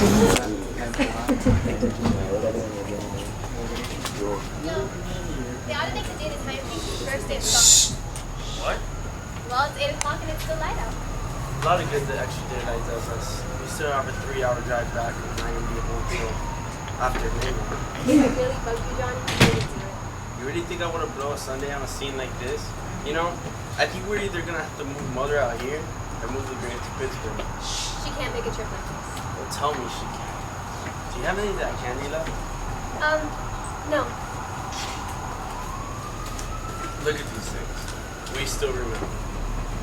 They ought to make the date a time first day of summer. What? Well, it's 8 o'clock and it's still light out. A lot of good the extra daylight does us. We still have a 3-hour drive back and we're not going to be home till after midnight. If I really bug you, John, you wouldn't do it. You really think I want to blow a Sunday on a scene like this? You know, I think we're either going to have to move Mother out here or move the Grand to Pittsburgh. She can't make a trip like this. Well, tell me she can. Do you have any of that candy left? No. Look at these things. We still remember.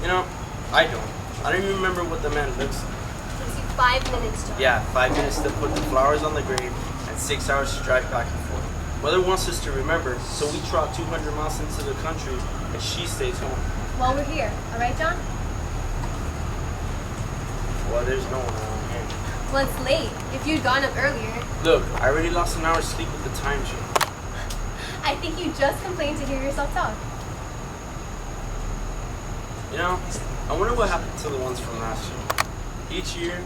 You know, I don't. I don't even remember what the man looks like. It takes you 5 minutes, John. Yeah, 5 minutes to put the flowers on the grave and 6 hours to drive back and forth. Mother wants us to remember, so we trot 200 miles into the country and she stays home. Well, we're here. All right, John? Well, there's no one around here. Well, it's late. If you'd gone up earlier. Look, I already lost an hour's sleep with the time change. I think you just complained to hear yourself talk. You know, I wonder what happened to the ones from last year. Each year,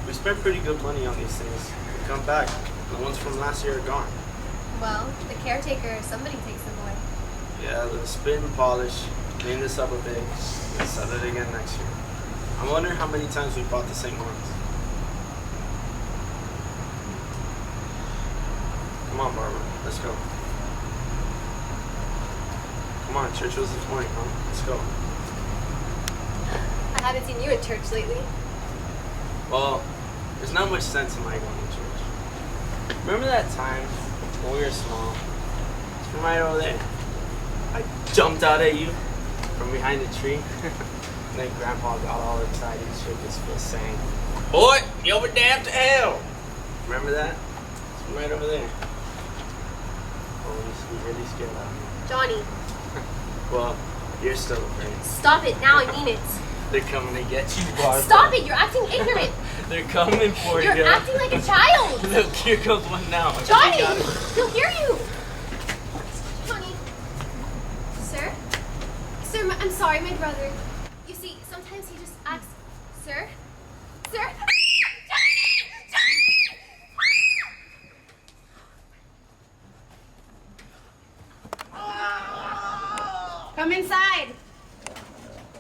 we spend pretty good money on these things. We come back, and the ones from last year are gone. Well, the caretaker, somebody takes them away. Yeah, let's spit and polish, clean this up a bit, and sell it again next year. I wonder how many times we bought the same ones. Come on, Barbara, let's go. Come on, church was this morning, huh? Let's go. I haven't seen you in church lately. Well, there's not much sense in my going to church. Remember that time when we were small? It's from right over there. I jumped out at you from behind the tree. And then Grandpa got all excited and shook his fist saying, "Boy, you'll be damned to hell." Remember that? It's from right over there. Oh, you really scared out of me. Johnny, Well, you're still afraid. stop it now. I mean it. They're coming to get you, Barbara. Stop it. You're acting ignorant. They're coming for you. You're acting like a child. Look, here comes one now. Johnny, They got it. he'll hear you. Johnny. Sir? Sir, I'm sorry, my brother. You see, sometimes he just acts... Sir? Sir? Come inside.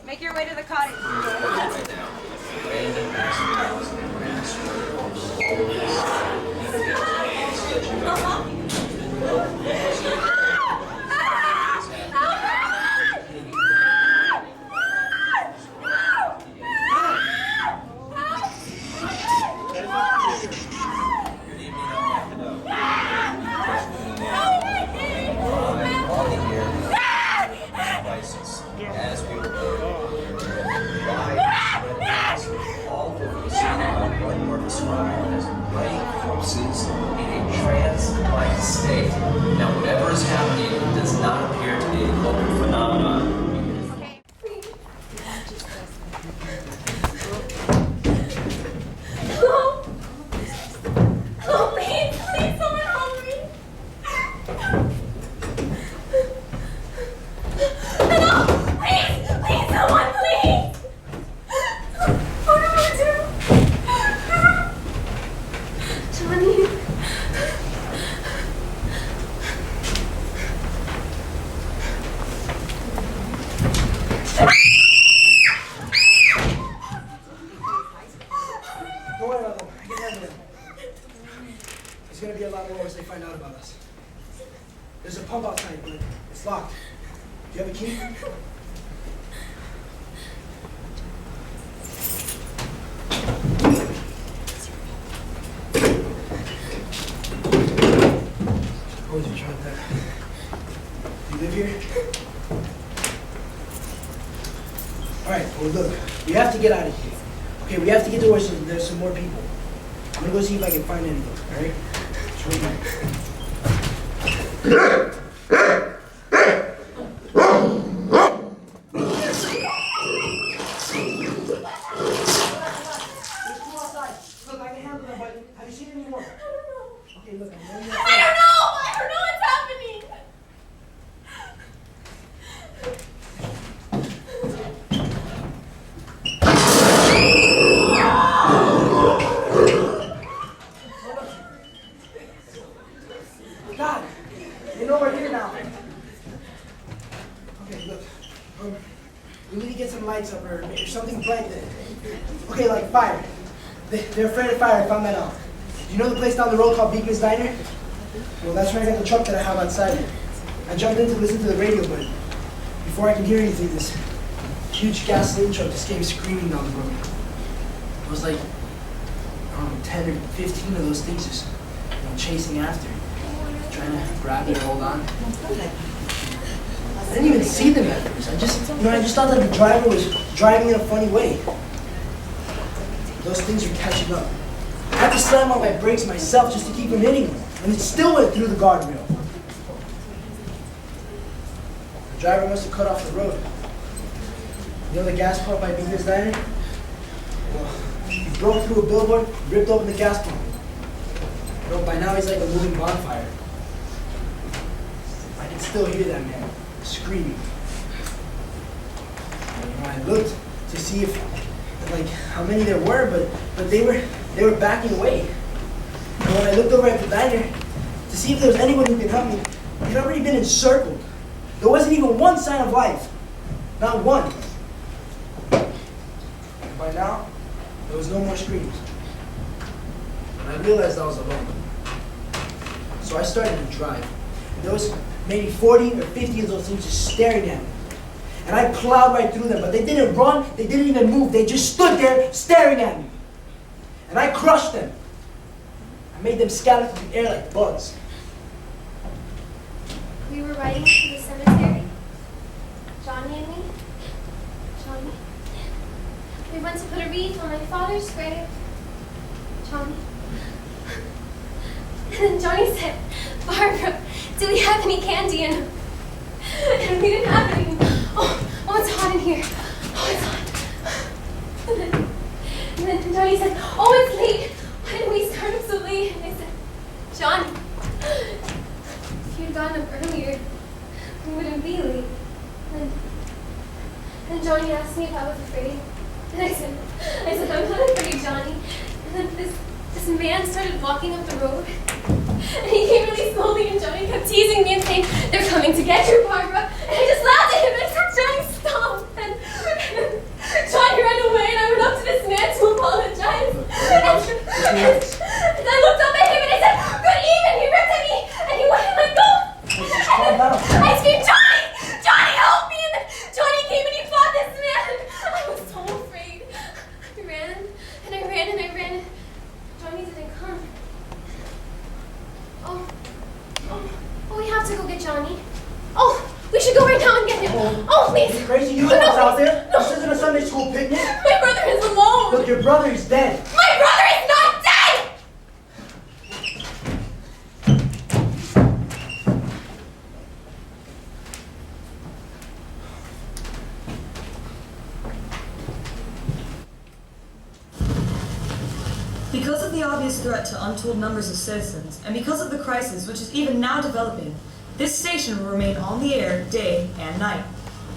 Make your way to the cottage. As we were all over the scene of what were described as bloody corpses in a trance-like state. Now, whatever is happening does not appear to be a local phenomenon. Hello? Oh, please, someone help me. Hello? Please, someone, please. What do I do? Johnny. Don't worry about them. I can handle them. There's gonna be a lot more as they find out about us. There's a pump outside, but it's locked. Do you have a key? What was you trying to... You live here? Alright, well look, we have to get out of here. Okay, we have to get to where there's some more people. I'm gonna go see if I can find any of them, alright? Just wait back. There's two outside. Look, I can handle them, but have you seen any more? Okay, look, I know you're... I don't know what's happening. They're afraid of fire. I found that out. Do you know the place down the road called Beacon's Diner? Well, that's where I got the truck that I have outside. I jumped in to listen to the radio, but before I could hear anything, this huge gasoline truck just came screaming down the road. It was like, I don't know, 10 or 15 of those things just chasing after, trying to grab it or hold on. I didn't even see them at first. I just thought that the driver was driving in a funny way. Those things were catching up. I had to slam on my brakes myself just to keep from hitting them, and it still went through the guardrail. The driver must have cut off the road. You know the gas pump by Beacon's Diner? Well, he broke through a billboard, ripped open the gas pump. You know, by now he's like a moving bonfire. I can still hear that man screaming. And, you know, I looked to see if, like, how many there were, but they were backing away. And when I looked over at the diner to see if there was anyone who could help me, they'd already been encircled. There wasn't even one sign of life. Not one. And by now, there was no more screams. And I realized I was alone. So I started to drive. And there was maybe 40 or 50 of those things just staring at me. And I plowed right through them, but they didn't run, they didn't even move, they just stood there staring at me. And I crushed them. I made them scatter through the air like bugs. We were riding to the cemetery, Johnny and me. Johnny. We went to put a wreath on my father's grave. Johnny. And then Johnny said, Barbara, do we have any candy? And we didn't have any. Oh, it's hot in here. Oh, it's hot. And then Johnny said, oh, it's late. Why did we start up so late? And I said, Johnny, if you'd gotten up earlier, we wouldn't be late. And Johnny asked me if I was afraid. And I said, I'm not afraid, Johnny. And then this man started walking up the road. And he came really slowly, and Johnny kept teasing me and saying, they're coming to get you, Barbara. And I just laughed at him, and I said, Johnny, stop. And Johnny ran away, and I went up to this man to apologize. And I looked up at him, and I said, good evening. He ripped at me, and he wouldn't let go. I screamed, Johnny! Johnny, help me! And then Johnny came, and he fought this man. I was so afraid. I ran, and I ran, and I ran. And Johnny didn't come. Oh, we have to go get Johnny. Oh, we should go right now and get him. Oh, please. Are you crazy? You guys out there? This isn't a Sunday school picnic. My brother is alone. Look, your brother is dead. My brother is not dead! Because of the obvious threat to untold numbers of citizens, and because of the crisis which is even now developing, this station will remain on the air day and night.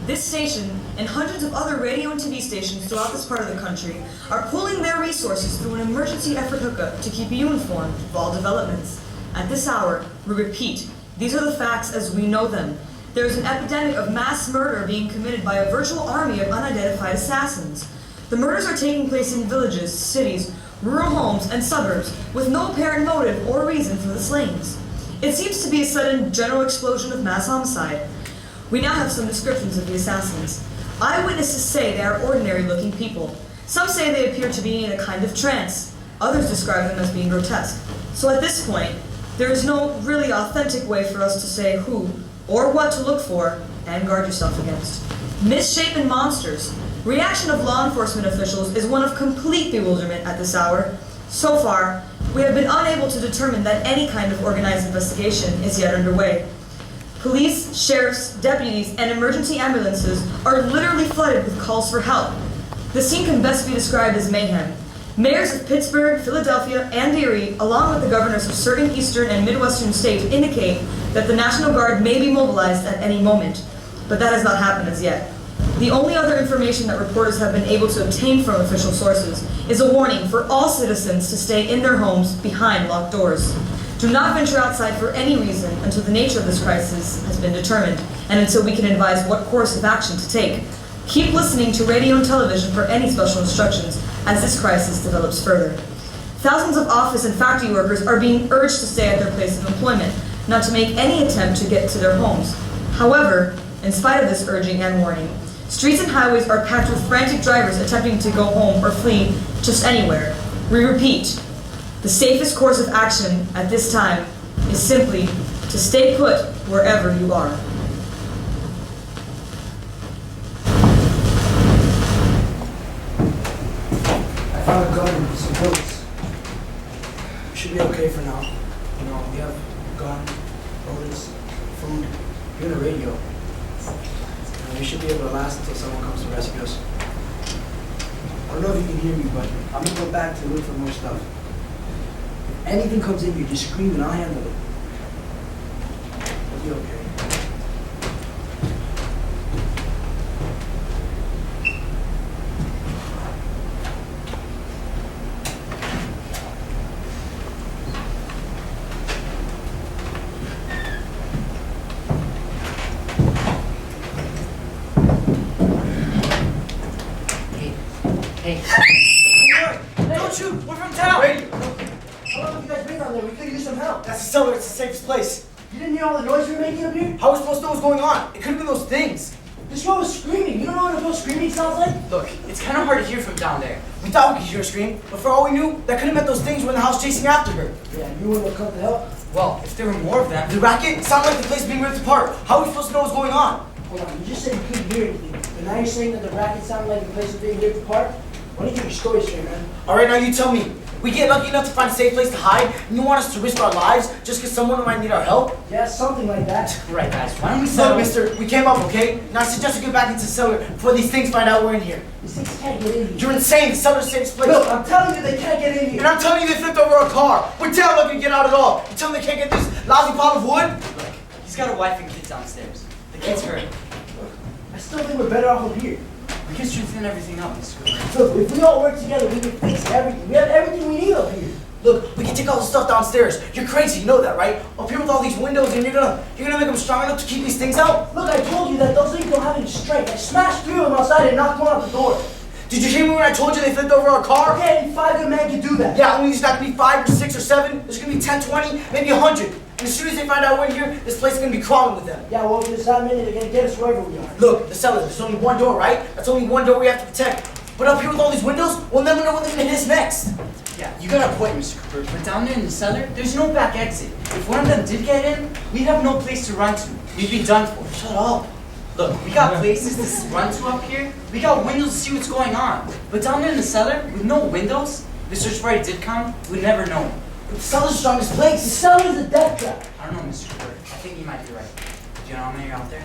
This station, and hundreds of other radio and TV stations throughout this part of the country, are pooling their resources through an emergency effort hookup to keep you informed of all developments. At this hour, we repeat, these are the facts as we know them. There is an epidemic of mass murder being committed by a virtual army of unidentified assassins. The murders are taking place in villages, cities, rural homes, and suburbs, with no apparent motive or reason for the slayings. It seems to be a sudden general explosion of mass homicide. We now have some descriptions of the assassins. Eyewitnesses say they are ordinary-looking people. Some say they appear to be in a kind of trance. Others describe them as being grotesque. So at this point, there is no really authentic way for us to say who or what to look for and guard yourself against. Misshapen monsters. Reaction of law enforcement officials is one of complete bewilderment at this hour. So far, we have been unable to determine that any kind of organized investigation is yet underway. Police, sheriffs, deputies, and emergency ambulances are literally flooded with calls for help. The scene can best be described as mayhem. Mayors of Pittsburgh, Philadelphia, and Erie, along with the governors of certain eastern and midwestern states, indicate that the National Guard may be mobilized at any moment, but that has not happened as yet. The only other information that reporters have been able to obtain from official sources is a warning for all citizens to stay in their homes behind locked doors. Do not venture outside for any reason until the nature of this crisis has been determined, and until we can advise what course of action to take. Keep listening to radio and television for any special instructions, as this crisis develops further. Thousands of office and factory workers are being urged to stay at their place of employment, not to make any attempt to get to their homes. However, in spite of this urging and warning, streets and highways are packed with frantic drivers attempting to go home or flee just anywhere. We repeat, the safest course of action at this time is simply to stay put wherever you are. I found a gun and some bullets. We should be okay for now. You know, we have a gun, bullets, food, even a radio. And we should be able to last until someone comes to rescue us. I don't know if you can hear me, but I'm gonna go back to look for more stuff. If anything comes in here, just scream and I'll handle it. We'll be okay. Hey. Don't shoot! We're from town! Wait! How long have you guys been down there? We could use some help. That's the cellar, it's the safest place. You didn't hear all the noise we were making up here? How are we supposed to know what's going on? It could have been those things. This girl was screaming. You don't know what a girl screaming sounds like? Look, it's kind of hard to hear from down there. We thought we could hear her scream, but for all we knew, that could have meant those things were in the house chasing after her. Yeah, you wouldn't have come to help. Well, if there were more of them. The racket? It sounded like the place being ripped apart. How are we supposed to know what's going on? Hold on, you just said you couldn't hear anything. But now you're saying that the racket sounded like the place was being ripped apart? Why don't you get your story straight, man? Alright, now you tell me. We get lucky enough to find a safe place to hide, and you want us to risk our lives just because someone might need our help? Yeah, something like that. Right, guys, why don't we settle? Look, mister, we came up, okay? Now I suggest we get back into the cellar before these things find out we're in here. These things can't get in here. You're insane. The cellar's the safest place. Look, I'm telling you they can't get in here. And I'm telling you they flipped over our car. We're damn lucky to get out at all. You tell me they can't get this lousy pile of wood? Look, he's got a wife and kids downstairs. The kid's hurt. I still think we're better off up here. We can strengthen everything up, Mr. Cooper. Look, if we all work together, we can fix everything. We have everything we need up here. Look, we can take all the stuff downstairs. You're crazy, you know that, right? Up here with all these windows, and you're gonna make them strong enough to keep these things out? Look, I told you that those things don't have any strength. I smashed through them outside and knocked one out the door. Did you hear me when I told you they flipped over our car? Okay, any 5 good men can do that. Yeah, only there's not gonna be 5 or 6 or 7. There's gonna be 10, 20, maybe 100. And as soon as they find out we're in here, this place is gonna be crawling with them. Yeah, well, if there's that many, they're gonna get us wherever we are. Look, the cellar, there's only one door, right? That's only one door we have to protect. But up here with all these windows, we'll never know when they're gonna hit us next. Yeah, you got a point, Mr. Cooper. But down there in the cellar, there's no back exit. If one of them did get in, we'd have no place to run to. We'd be done for. Shut up. Look, we got places to run to up here. We got windows to see what's going on. But down there in the cellar, with no windows, the search party did come, we'd never know. But the cellar's the strongest The place. cellar is a death trap. I don't know, Mr. Cooper. I think you might be right. Do you know how many are out there?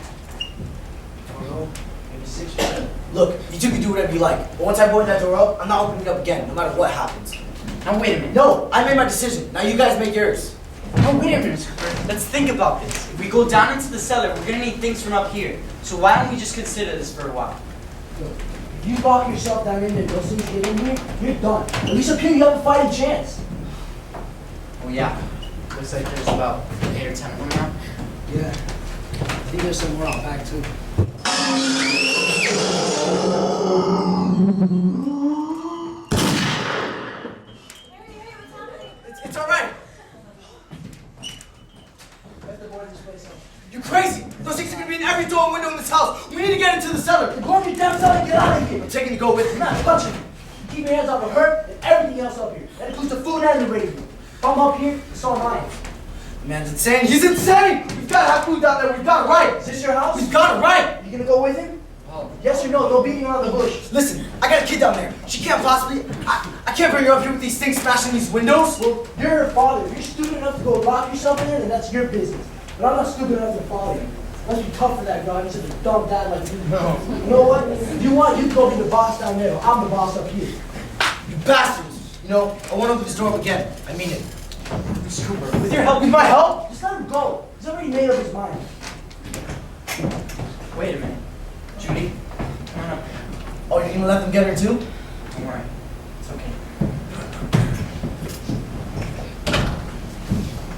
I don't know, maybe 6 or 7. Look, you two can do whatever you like. But once I board that door up, I'm not opening it up again, no matter what happens. Now wait a minute. No, I made my decision. Now you guys make yours. No, wait a minute, Mr. Cooper. Let's think about this. If we go down into the cellar, we're gonna need things from up here. So why don't we just consider this for a while? Look, if you lock yourself down in there, those things get in here, you're done. At least up here you have a fighting chance. Oh yeah. Looks like there's about 8 or 10 of them now. Yeah. I think there's some more out back too. It's alright. We have to board this place up. You're crazy. Those things are gonna be in every door and window in this house. We need to get into the cellar. Then go on your damn side and get out of here. I'm taking you to go with me. Not touching me. Keep your hands off of her and everything else up here. That includes the food and the radio. If I'm up here, so am I. The man's insane. He's insane. We've gotta have food down there. We've got it right. Is this your house? We've got it right. You gonna go with him? Oh. Yes or no? No beating around the bush. Listen, I got a kid down there. She can't possibly. I can't bring her up here with these things smashing these windows. Well, you're her father. If you're stupid enough to go lock yourself in there, then that's your business. But I'm not stupid enough to follow you. Must be tough for that guy. He's such a dumb dad like you. No. You know what? If you want, you can go be the boss down there. I'm the boss up here. You bastards. You know, I won't open this door up again. I mean it. Mr. Cooper, with your help, With my help? Just let him go. He's already made up his mind. Wait a minute. Judy, come on up here. Oh, you're gonna let them get her too? Don't worry. It's okay.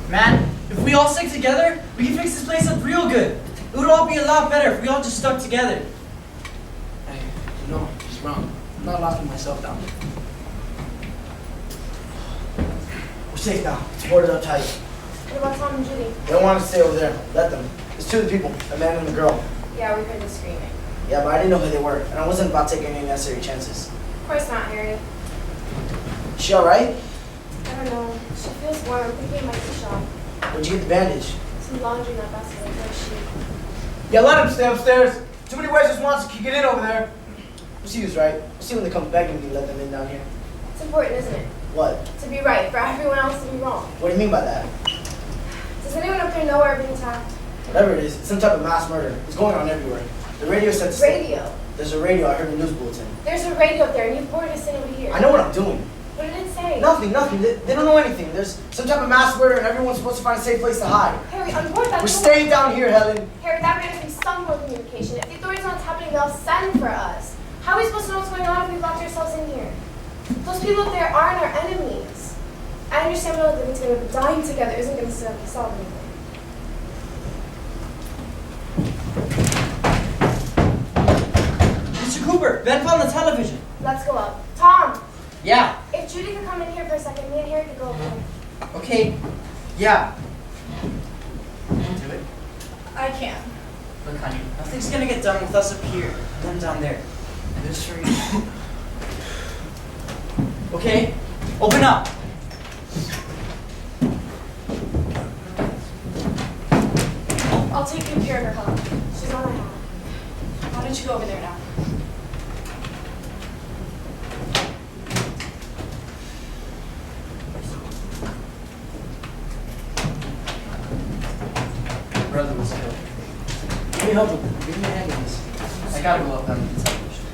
Man, if we all stick together, we can fix this place up real good. It would all be a lot better if we all just stuck together. Hey, you know, he's wrong. I'm not locking myself down. safe now. It's boarded up tight. What about Tom and Judy? They don't want to stay over there. Let them. There's two of the people, a man and a girl. Yeah, we heard the screaming. Yeah, but I didn't know who they were, and I wasn't about taking any necessary chances. Of course not, Harry. Is she alright? I don't know. She feels warm. I'm thinking it might be shock. Where'd you get the bandage? Some laundry in that basket. Where's she? Yeah, let him stay upstairs. Too many ways just wants to kick it in over there. Lucille's right. We'll see when they come begging me to let them in down here. It's important, isn't it? What? To be right, for everyone else to be wrong. What do you mean by that? Does anyone up there know we're being attacked? Whatever it is, it's some type of mass murder. It's going on everywhere. The radio said to Radio. There's a radio, I heard in the news bulletin. There's a radio up there, and you've boarded us in over here. I know what I'm doing. What did it say? Nothing. They don't know anything. There's some type of mass murder and everyone's supposed to find a safe place to hide. Harry, on board that. We're staying down here, Helen. Harry, that man has some more communication. If the authorities know what's happening, they'll send for us. How are we supposed to know what's going on if we've locked ourselves in here? Those people up there aren't our enemies. I understand we're not living together, but dying together isn't going to solve anything. Mr. Cooper, Ben found the television. Let's go up. Tom! Yeah. If Judy could come in here for a second, me and Harry could go over there. Okay. Yeah. Do it. I can't. Look, honey, nothing's gonna get done with us up here and them down there. And there's for you. Okay? Open up. I'll take good care of her, huh? She's on my hat. Why don't you go over there now? My brother was killed. Give me help with it. Give me a hand with this. I gotta go up on the television.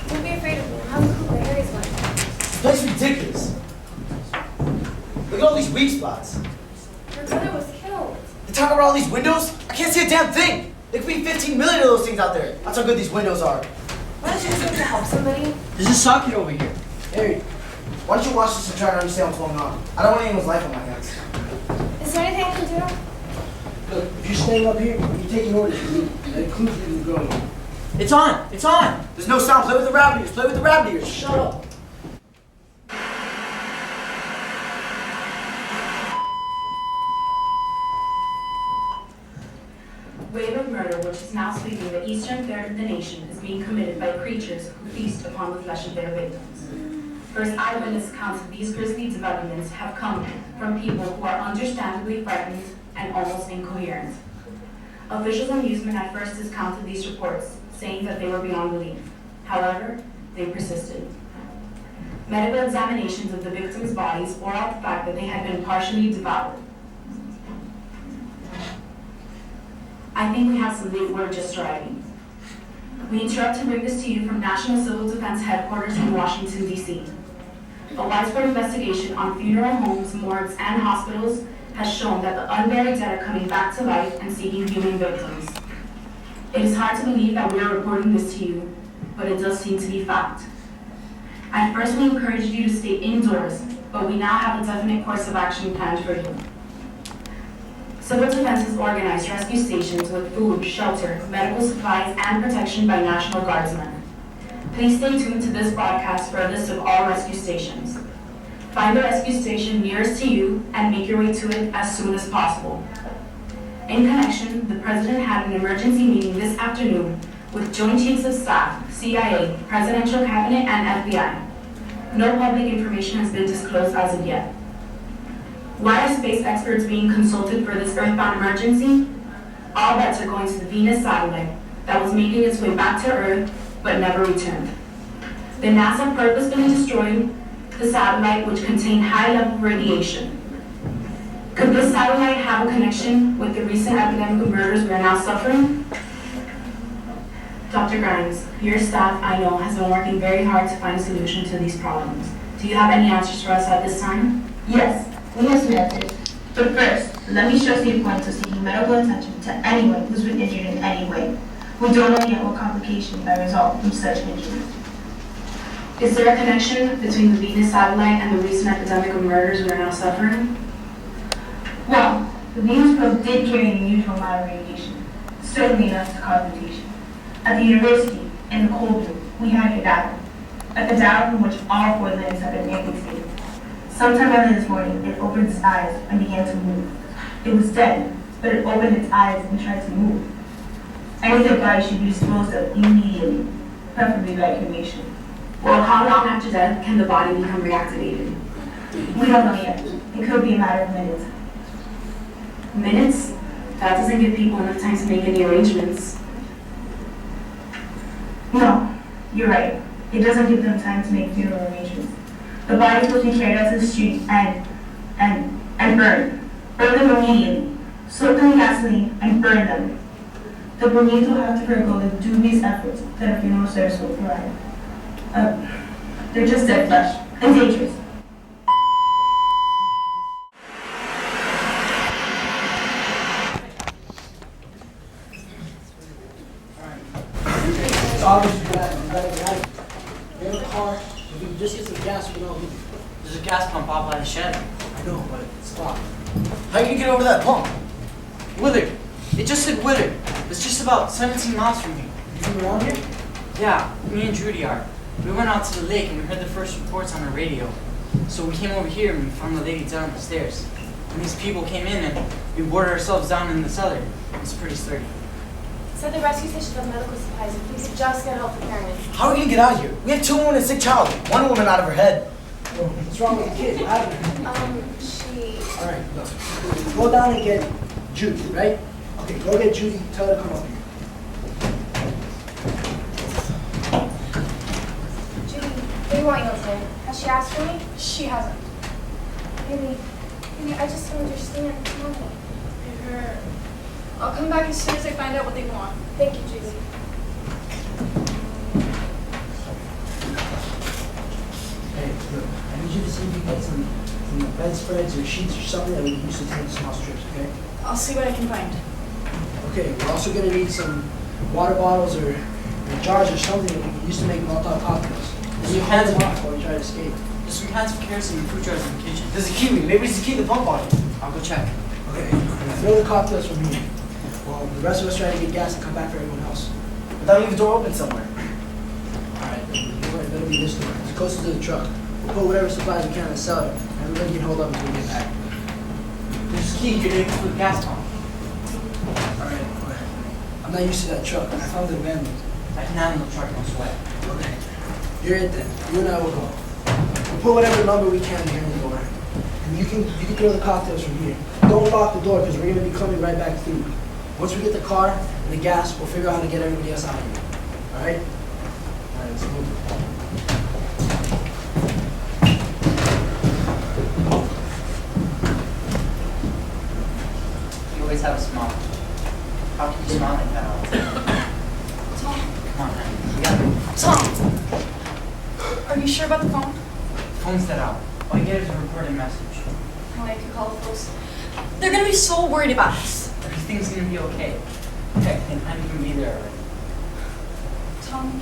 Don't be afraid of me. I'm Cooper, Harry's wife. This place is ridiculous. Look at all these weak spots. Your brother was killed. They talk about all these windows. I can't see a damn thing. There could be 15 million of those things out there. That's how good these windows are. Why don't you just need to help somebody? There's a socket over here. Harry, why don't you watch this and try to understand what's going on? I don't want anyone's life on my hands. Is there anything I can do? Look, if you're staying up here, you're taking orders from me. That includes you going. It's on. It's on. There's no sound. Play with the rabbit ears. Play with the rabbit ears. Shut up. Wave of murder, which is now sweeping the eastern third of the nation, is being committed by creatures who feast upon the flesh of their victims. First eyewitness accounts of these grisly developments have come from people who are understandably frightened and almost incoherent. Officials in Newsman at first discounted these reports, saying that they were beyond belief. However, they persisted. Medical examinations of the victims' bodies bore out the fact that they had been partially devoured. I think we have some late word just arriving. We interrupt to bring this to you from National Civil Defense Headquarters in Washington, D.C. A widespread investigation on funeral homes, morgues, and hospitals has shown that the unburied dead are coming back to life and seeking human victims. It is hard to believe that we are reporting this to you, but it does seem to be fact. At first, we encouraged you to stay indoors, but we now have a definite course of action planned for you. Civil Defense has organized rescue stations with food, shelter, medical supplies, and protection by National Guardsmen. Please stay tuned to this broadcast for a list of all rescue stations. Find the rescue station nearest to you and make your way to it as soon as possible. In connection, the President had an emergency meeting this afternoon with Joint Chiefs of Staff, CIA, Presidential Cabinet, and FBI. No public information has been disclosed as of yet. Why are space experts being consulted for this earthbound emergency? All bets are going to the Venus satellite that was making its way back to Earth but never returned. The NASA purposefully destroyed the satellite, which contained high-level radiation. Could this satellite have a connection with the recent epidemic of murders we are now suffering? Dr. Grimes, your staff, I know, has been working very hard to find a solution to these problems. Do you have any answers for us at this time? Yes, we have some answers. But first, let me stress the importance of seeking medical attention to anyone who's been injured in any way. We don't know yet what complications may result from such injury. Is there a connection between the Venus satellite and the recent epidemic of murders we are now suffering? Well, the Venus probe did carry an unusual amount of radiation, certainly enough to cause mutation. At the university, in the cold room, we have your data. A data from which all 4 limbs have been amputated. Sometime early this morning, it opened its eyes and began to move. It was dead, but it opened its eyes and tried to move. Any dead body should be disposed of immediately, preferably by cremation. Well, how long after death can the body become reactivated? We don't know yet. It could be a matter of minutes. Minutes? That doesn't give people enough time to make any arrangements. No, you're right. It doesn't give them time to make funeral arrangements. The bodies will be carried out to the street and burned. Burn them immediately. Soak them in gasoline and burn them. The bereaved will have to forego the dubious efforts that a funeral service will provide. They're just dead flesh and dangerous. It's obvious you gotta get out of here. You're in the car, if you can just get some gas, we can all leave. There's a gas pump out by the shed. I know, but it's locked. How you gonna get over that pump? Willard. It just said Willard. It's just about 17 miles from here. You from around here? Yeah, me and Judy are. We went out to the lake and we heard the first reports on the radio. So we came over here and we found the lady down the stairs. And these people came in and we boarded ourselves down in the cellar. It's pretty sturdy. Said the rescue station has medical supplies if we could just get help preparing it. How are we gonna get out of here? We have 2 women and a sick child. One woman out of her head. Well, what's wrong with the kid? What happened? She... Alright, look. Go down and get Judy, right? Okay, go get Judy. Tell her to come up here. Judy, they want you okay. Has she asked for me? She hasn't. Maybe, I just don't understand. Come on. I'll come back as soon as I find out what they want. Thank you, Judy. Hey, look, I need you to see if you can get some bedspreads or sheets or something that we can use to take small strips, okay? I'll see what I can find. Okay, we're also gonna need some water bottles or jars or something that we can use to make Molotov cocktails. And you hand them off while we try to escape. There's some cans of kerosene and food jars in the kitchen. There's a kiwi. Maybe it's to keep the pump on. I'll go check. Okay, throw the cocktails from here. While the rest of us try to get gas and come back for everyone else. But that'll leave the door open somewhere. Alright, that'll be this door. It's closer to the truck. We'll put whatever supplies we can in the cellar, and everybody can hold up until we get back. There's a key here for the gas pump. Alright, I'm not used to that truck. I found it abandoned. I can handle the truck, no sweat. Okay, you're it then. You and I will go. We'll put whatever number we can here in the door. And you can throw the cocktails from here. Don't lock the door because we're going to be coming right back through. Once we get the car and the gas, we'll figure out how to get everybody else out of here. Alright? Alright, let's move. You always have a smile. How can you smile like that all the time? Tom, Come on, honey. We gotta Tom! Are you sure about the phone? phone's that out. All you get is a recorded message. Oh, I could call the folks. They're gonna be so worried about us. Everything's gonna be okay. Heck, and I'm gonna be there already. Tom,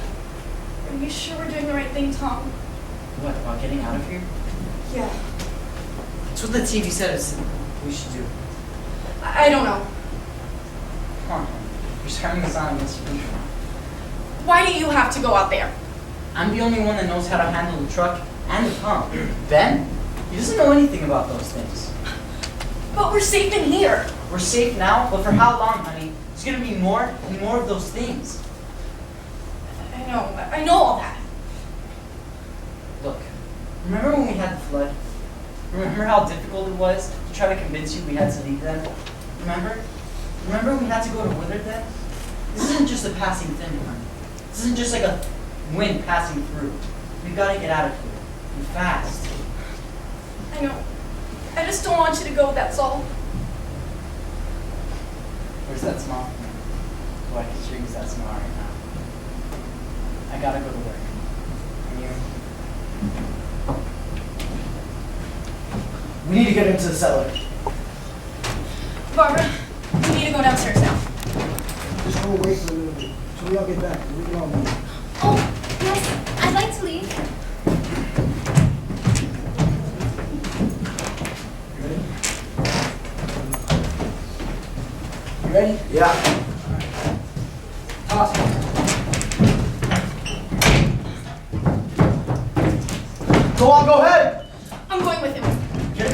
are you sure we're doing the right thing, Tom? What, about getting out of here? Yeah. That's what the TV said we should do. I don't know. Come on, honey. You're starting this on against your future. Why do you have to go out there? I'm the only one that knows how to handle the truck and the pump. Ben, he doesn't know anything about those things. But we're safe in here. We're safe now, but for how long, honey? There's gonna be more and more of those things. I know all that. Look, remember when we had the flood? Remember how difficult it was to try to convince you we had to leave then? Remember? Remember we had to go to Willard then? This isn't just a passing thing, honey. This isn't just like a wind passing through. We've got to get out of here. And fast. I know. I just don't want you to go, that's all. Where's that smile? Oh, I can sure use that smile right now. I gotta go to work. And you? We need to get into the cellar. Barbara, we need to go downstairs now. Just go wait for a little bit. Till we all get back. We can all move. Oh, yes, I'd like to leave. You ready? Yeah. Toss it. Go on, go ahead. I'm going with him.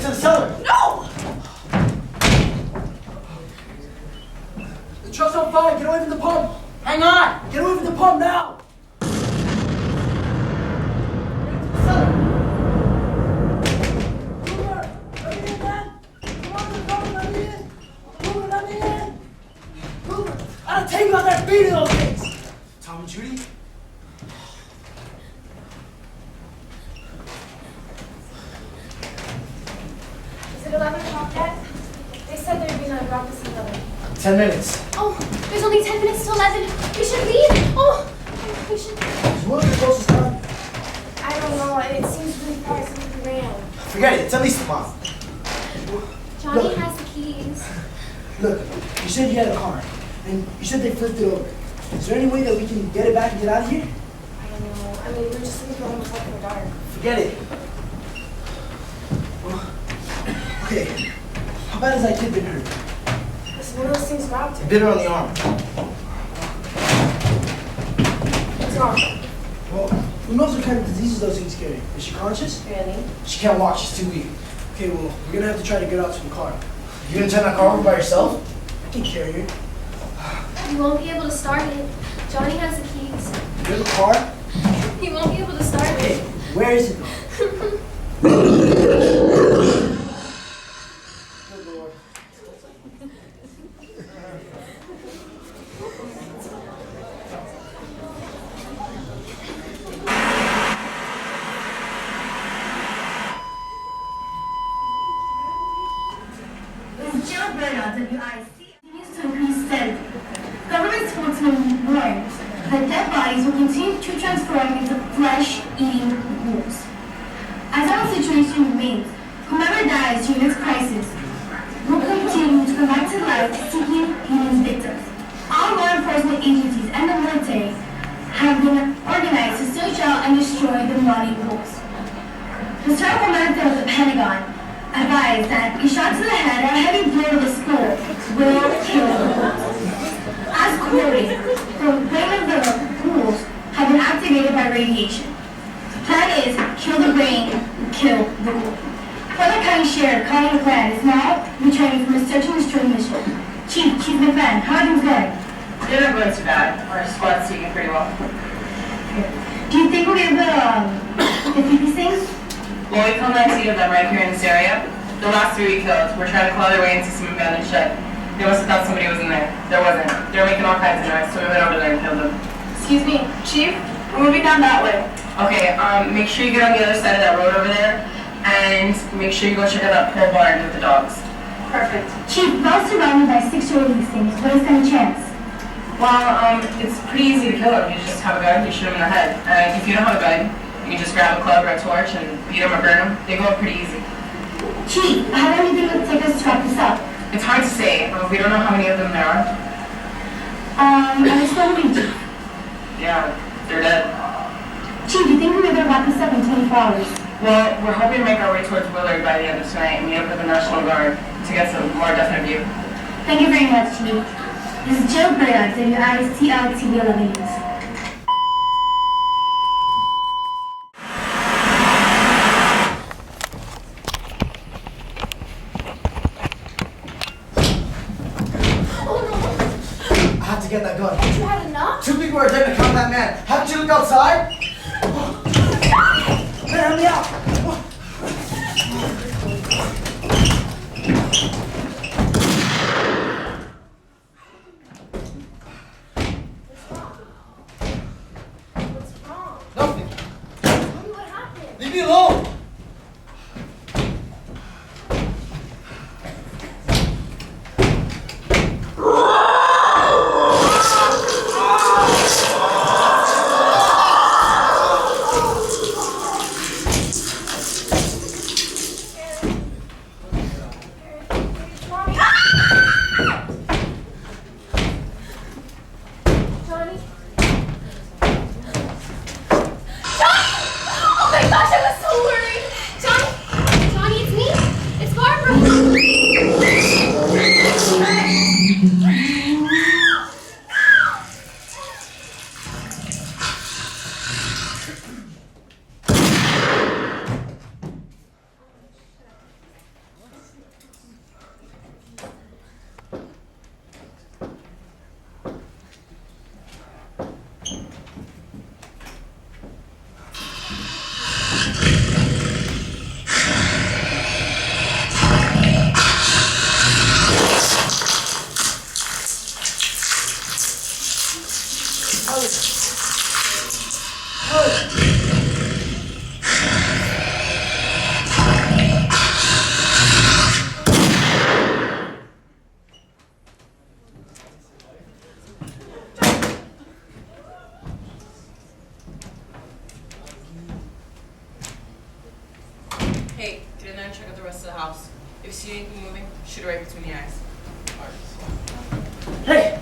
to the cellar. No! The truck's on fire. Get away from the pump. Hang on. Get away from the pump now. I'll take you out there and beat those things. Tom and Judy? Is it 11 o'clock yet? They said there'd be another breakfast at 11. 10 minutes. Oh, there's only 10 minutes till 11. We should leave. Oh, we should. Is one of the closest time? I don't know. It seems really far since we ran. Forget it. It's at least a mile. Johnny Look. has the keys. Look, you said you had a car, and you said they flipped it over. Is there any way that we can get it back and get out of here? I don't know. I mean, we're just gonna go almost like in the dark. Forget it. Well, okay. How bad has that kid been hurt? Listen, one of those things grabbed her. Bit her on the arm. What's wrong? Well, who knows what kind of diseases those things carry? Is she conscious? Really? She can't walk. She's too weak. Okay, well, we're gonna have to try to get out to the car. You gonna turn that car over by yourself? I can carry her. You won't be able to start it. Johnny has the keys. You have a car? He won't be able to start Hey, it. where is it though? Good Lord. As Jill Bernard, WIC, continues to increase steadily. Government spokesman warned that dead bodies will continue to transform into flesh-eating wolves. As our situation remains, whomever dies during this crisis will continue to come back to life seeking human victims. All law enforcement agencies and the military have been organized to search out and destroy the bloody wolves. Historical method of the Pentagon advised that a shot to the head or a heavy blow to the skull will kill the wolves. As quoted, the brain of the wolves have been activated by radiation. The plan is kill the brain, kill the wolf. Further County Sheriff Colin McLeod is now returning from a search and destroy mission. Chief McLeod, how are things going? They're not going too bad. Our squad's taking pretty well. Do you think we'll be able to defeat these things? Well, we killed 19 of them right here in this area. The last 3 we killed were trying to claw their way into some abandoned shed. They must have thought somebody was in there. There wasn't. They were making all kinds of noise, so we went over there and killed them. Excuse me, Chief? We're moving down that way. Okay, make sure you get on the other side of that road over there, and make sure you go check out that pole barn with the dogs. Perfect. Chief, if I was surrounded by 6 or 8 of these things, what is the chance? Well, it's pretty easy to kill them. You just have a gun, you shoot them in the head. And if you don't have a gun, you can just grab a club or a torch and beat them or burn them. They go up pretty easy. Chief, how long do you think it would take us to wrap this up? It's hard to say. We don't know how many of them there are. Are they still moving, Chief? Yeah, they're dead. Chief, do you think we'll be able to wrap this up in 24 hours? Well, we're hoping to make our way towards Willard by the end of tonight and meet up with the National Guard to get some more definite view. Thank you very much, Chief. This is Jill Bernard, WICL TV 11 News. I have to get that gun. You had enough? 2 people are dead to count that man. Haven't you looked outside? Man, help me out! What's wrong? Nothing. Tell me what happened. Leave me alone. If you see anything moving, shoot it right between the eyes. Hey!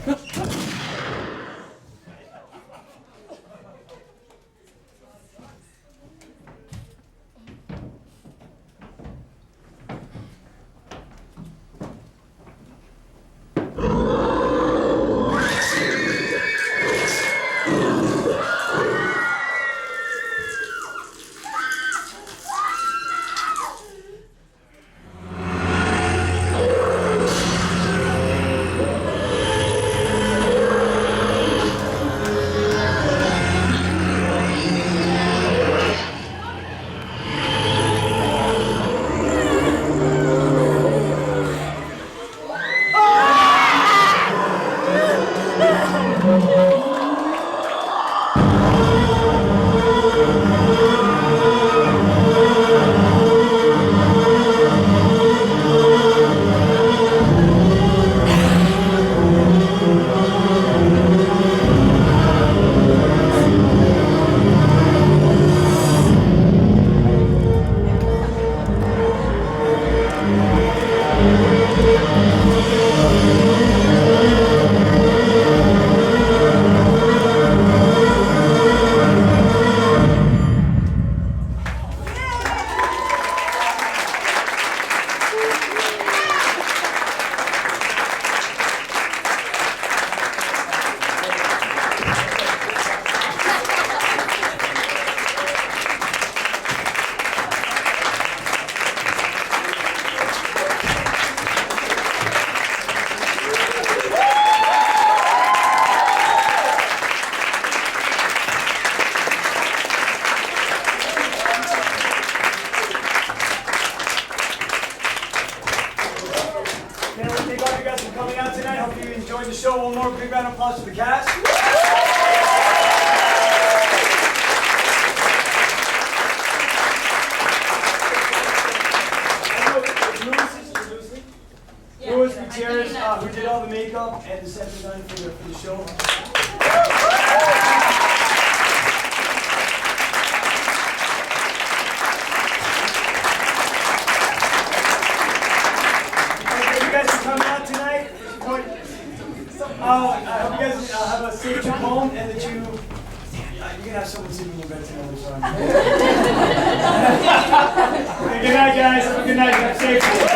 Who did all the makeup and the set design for the show. You guys for coming out tonight. I hope you guys have a safe trip home and that you can have someone sleeping in your bed tonight. Good night, guys. Have a good night. Have a safe trip.